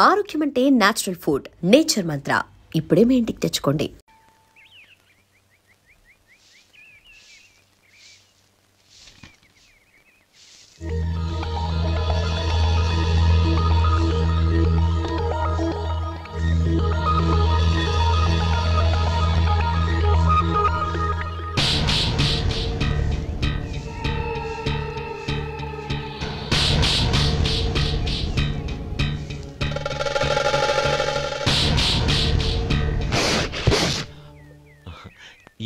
ఆరోగ్యం అంటే natural food. Nature మంత్ర ఇప్పుడే మీ ఇంటికి తెచ్చుకోండి.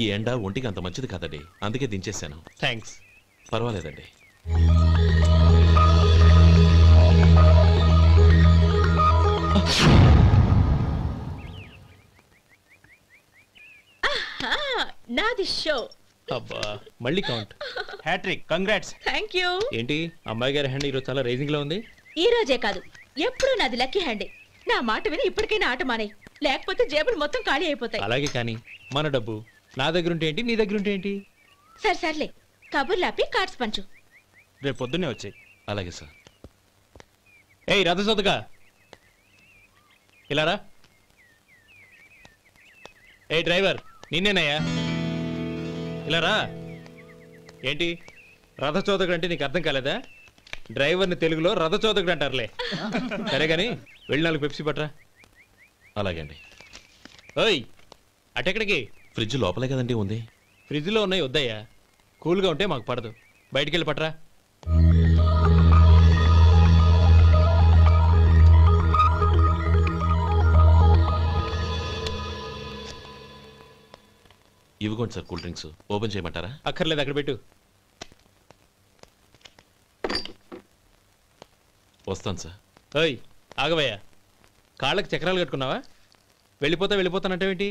ఈ ఎండ ఒంటికి అంత మంచిది కాదండి, అందుకే దించేశాను. థ్యాంక్స్. పర్వాలేదండి. నాది షో. అబ్బా మళ్ళీ count. Hat-trick. Congrats. Thank you. ఏంటి అమ్మాయి గారి హ్యాండ్ ఈరోజు చాలా రేజింగ్ లో ఉంది? ఈ రోజే కాదు, ఎప్పుడూ నాది లక్కీ హ్యాండే. నా మాట విని ఇప్పటికైనా ఆట మానేయ్, లేకపోతే జేబులు మొత్తం ఖాళీ అయిపోతాయి. అలాగే కానీ మన డబ్బు నా దగ్గర ఉంటే ఏంటి, నీ దగ్గర ఉంటే ఏంటి? సరే సర్లే, కబుర్లు ఆపి కార్డ్స్ పంచు. రేపు పొద్దున్నే వచ్చాయి. అలాగే సార్. ఏయ్ రథసోదగా ఇలారా. ఏ డ్రైవర్ నిన్నేనయ్యా, ఇలారా. ఏంటి రథచోదకుడు అంటే నీకు అర్థం కాలేదా? డ్రైవర్ని తెలుగులో రథచోదకుడు అంటారులే. సరే కానీ వెళ్ళి 4 పెప్సీ పట్రా. అలాగే అండి. ఓయ్ అటెక్కడికి? ఫ్రిడ్జ్ లోపలే కదండి ఉంది. ఫ్రిడ్జ్లో ఉన్నాయి వద్దయ్యా, కూల్గా ఉంటే మాకు పడదు. బయటికి వెళ్ళి పట్రా. ఇవ్వకోండి సార్ కూల్ డ్రింక్స్. ఓపెన్ చేయమంటారా? అక్కర్లేదు, అక్కడ పెట్టు. వస్తాను సార్. ఓయ్ ఆగవయ్యా, కాళ్ళకి చక్రాలు కట్టుకున్నావా? వెళ్ళిపోతానంటావేంటి?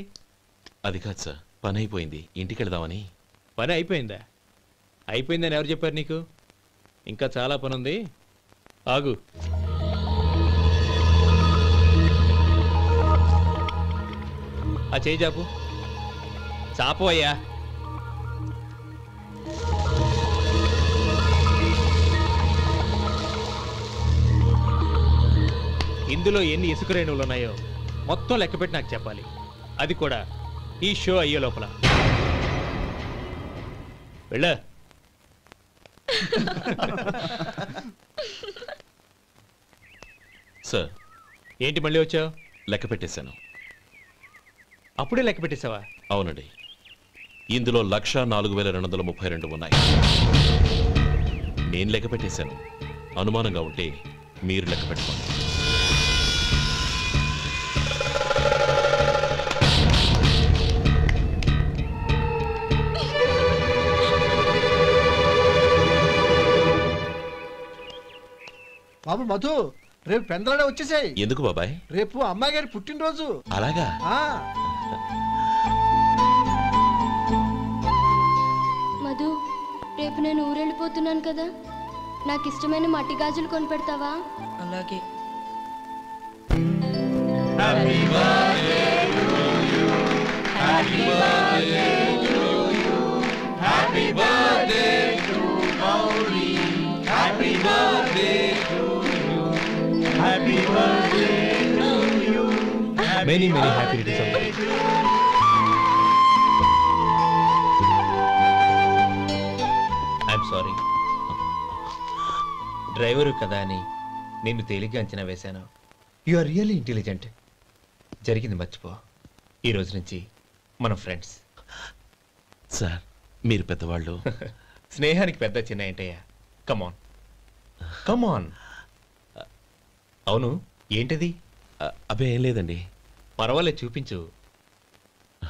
అది కాదు సార్, పని అయిపోయింది, ఇంటికి వెళదామని. పని అయిపోయిందా? అయిపోయిందని ఎవరు చెప్పారు నీకు? ఇంకా చాలా పని ఉంది, ఆగు. ఆ చేయి చాపు. చాపు అయ్యా. ఇందులో ఎన్ని ఇసుక రేణువులు ఉన్నాయో మొత్తం లెక్కపెట్టి నాకు చెప్పాలి, అది కూడా ఈ షో అయ్యే లోపల. వెళ్ళా. సార్ ఏంటి మళ్ళీ వచ్చావు? లెక్క పెట్టేశాను. అప్పుడే లెక్క పెట్టేశావా? అవునండి, ఇందులో 1,04,232 ఉన్నాయి. నేను లెక్క పెట్టేశాను. అనుమానంగా ఉంటే మీరు లెక్క పెట్టుకోండి. బాబు మధు, రేపు పెందలాడే వచ్చేసాయి. ఎందుకు బాబాయ్? రేపు అమ్మాయి గారి పుట్టినరోజు. అలాగా? మధు, రేపు నేను ఊరెళ్ళిపోతున్నాను కదా, నాకు ఇష్టమైన మట్టి గాజులు కొనిపెడతావా? అలాగే. Many happy returns of the day. I'm sorry. Driver కదా అని నిన్ను తేలిగ్గా అంచనా వేశాను. You are really intelligent. జరిగింది మర్చిపో. ఈ రోజు నుంచి మనం ఫ్రెండ్స్. సార్ మీరు పెద్దవాళ్ళు. స్నేహానికి పెద్ద చిన్న ఏంటయ్యా? కమాన్ కమాన్. అవును, ఏంటది? అబ్బే ఏం లేదండి. పర్వాలేదు, చూపించు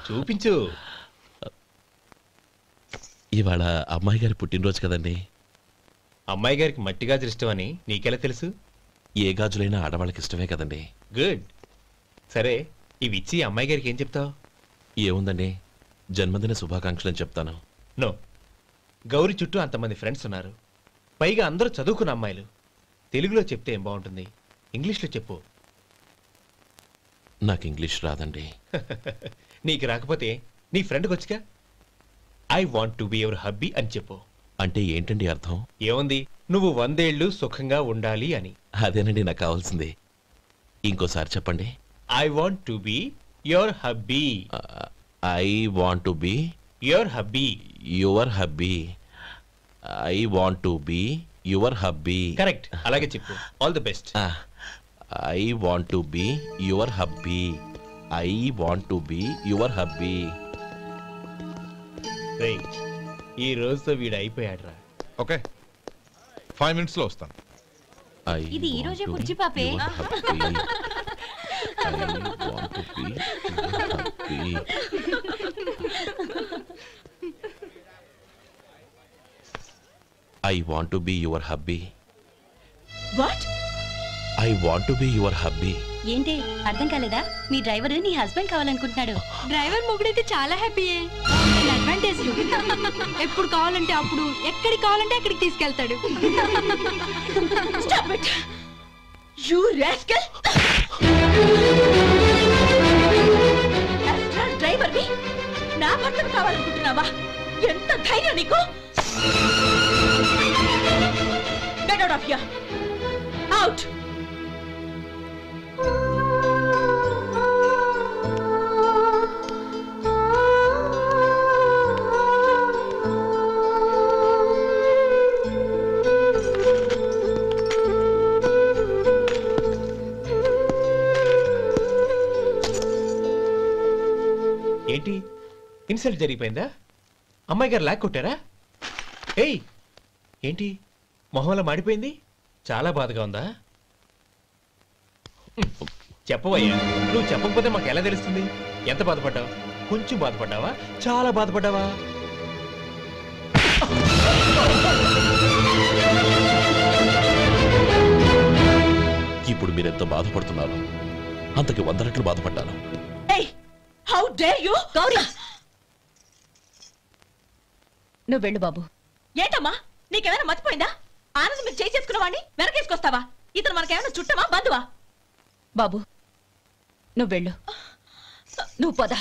చూపించు. ఇవాళ అమ్మాయి గారి పుట్టినరోజు కదండి. అమ్మాయి గారికి మట్టి గాజులు ఇష్టం అని నీకెలా తెలుసు? ఏ గాజులైనా ఆడవాళ్ళకి ఇష్టమే కదండి. గుడ్. సరే, ఇవి ఇచ్చి అమ్మాయి గారికి ఏం చెప్తావు? ఏముందండి, జన్మదిన శుభాకాంక్షలు అని చెప్తాను. నో, గౌరీ చుట్టూ అంతమంది ఫ్రెండ్స్ ఉన్నారు, పైగా అందరూ చదువుకున్న అమ్మాయిలు. తెలుగులో చెప్తే ఏం బాగుంటుంది, ఇంగ్లీష్లో చెప్పు. నాకు ఇంగ్లీష్ రాదండి. నీకు రాకపోతే నీ ఫ్రెండ్కి వచ్చిగా I want to be your hubby అని చెప్పు. అంటే ఏంటండి అర్థం? ఏముంది, నువ్వు 100 ఏళ్ళు సుఖంగా ఉండాలి అని. అదేనండి నాకు కావాల్సింది. ఇంకోసారి చెప్పండి. I want to be your hubby. I want to be your hubby. Your hubby. I want to be your hubby. Correct, అలాగే చెప్పు. All the best. I want to be your hubby. I want to be your hubby. ఈ రోజుతో వీడు అయిపోయాడురా. Okay 5 minutesలో వస్తాను. ఇది ఈ రోజే పుచ్చి పాపే. I want to be your hubby. What? I want to be your hubby. ఏంటి అర్థం కాలేదా? మీ డ్రైవర్ నీ హస్బెండ్ కావాలనుకుంటున్నాడు. డ్రైవర్ మొగుడైతే చాలా హ్యాపీయే. అడ్వాంటేజ్ ఎప్పుడు కావాలంటే అప్పుడు, ఎక్కడికి కావాలంటే అక్కడికి తీసుకెళ్తాడు. Stop it! You rascal! Driver వి నా భర్తను కావాలనుకుంటున్నావా? ఎంత ధైర్యం నీకు? Get out of here! Out! ఏంటి ఇన్సల్ట్ జరిగిపోయిందా? అమ్మాయి గారు లాక్ కొట్టారా? ఏయ్ ఏంటి మొహంలో మాడిపోయింది? చాలా బాధగా ఉందా? చెప్పవయ్యా, నువ్వు చెప్పకపోతే మాకు ఎలా తెలుస్తుంది? ఎంత బాధపడ్డావు? కొంచెం బాధపడ్డావా? చాలా బాధపడ్డావా? ఇప్పుడు మీరెంత బాధపడుతున్నారు, అంతకి 100 రెట్లు బాధపడ్డాను. How dare you? గౌరీ, నువ్వు వెళ్ళు బాబు. ఏంటమ్మా, నీకేమైనా మర్చిపోయిందా? ఆనందం మీరు చేసేసుకున్న వాడిని వెనకేసుకొస్తావా? ఇతను మనకేమైనా చుట్టమా బంధువా? బాబు నువ్వు వెళ్ళు. నువ్వు పద.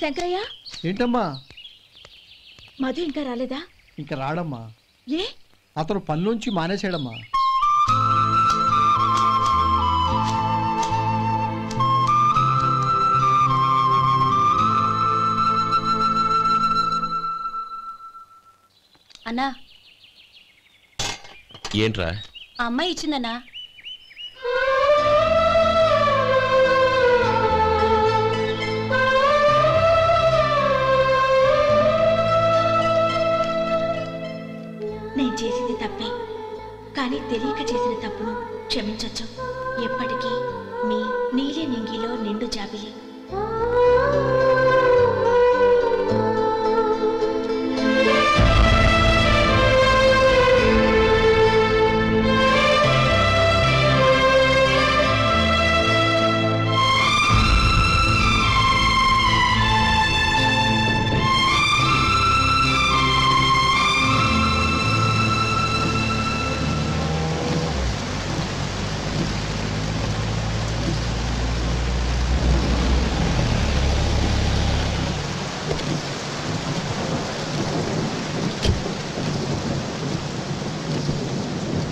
శంకరయ్య, ఏంటమ్మా? మధు ఇంకా రాలేదా? ఇంకా రాడమ్మా. ఏ? అతను పనిలోంచి మానేసాడమ్మా. అన్నా, ఏంట్రా? ఆ అమ్మాయి ఇచ్చిందన్నా. నేను చేసింది తప్పే, కానీ తెలియక చేసిన తప్పును క్షమించొచ్చు. ఎప్పటికీ మీ నీలి నింగిలో నిండు జాబిలి.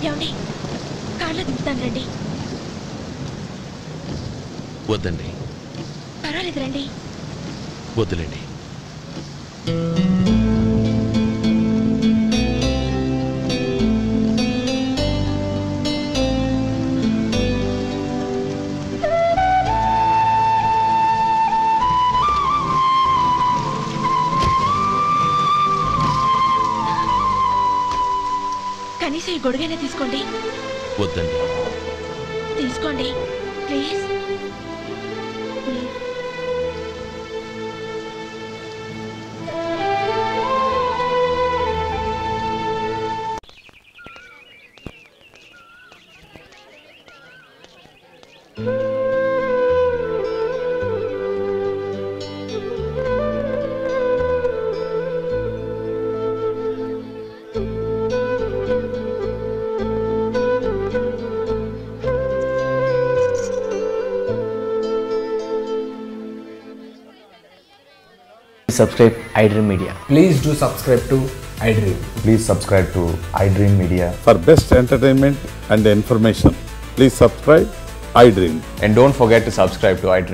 ఏమండి, కార్లో దింపుతాను రండి. వద్దండి. పర్వాలేదు రండి. వద్దులేండి. కనీసం ఈ గొడుగైనా తీసుకోండి. వద్దండి. తీసుకోండి please. subscribe iDream Media. Please do subscribe to iDream. Please subscribe to iDream Media. For best entertainment and information, please subscribe iDream. And don't forget to subscribe to iDream.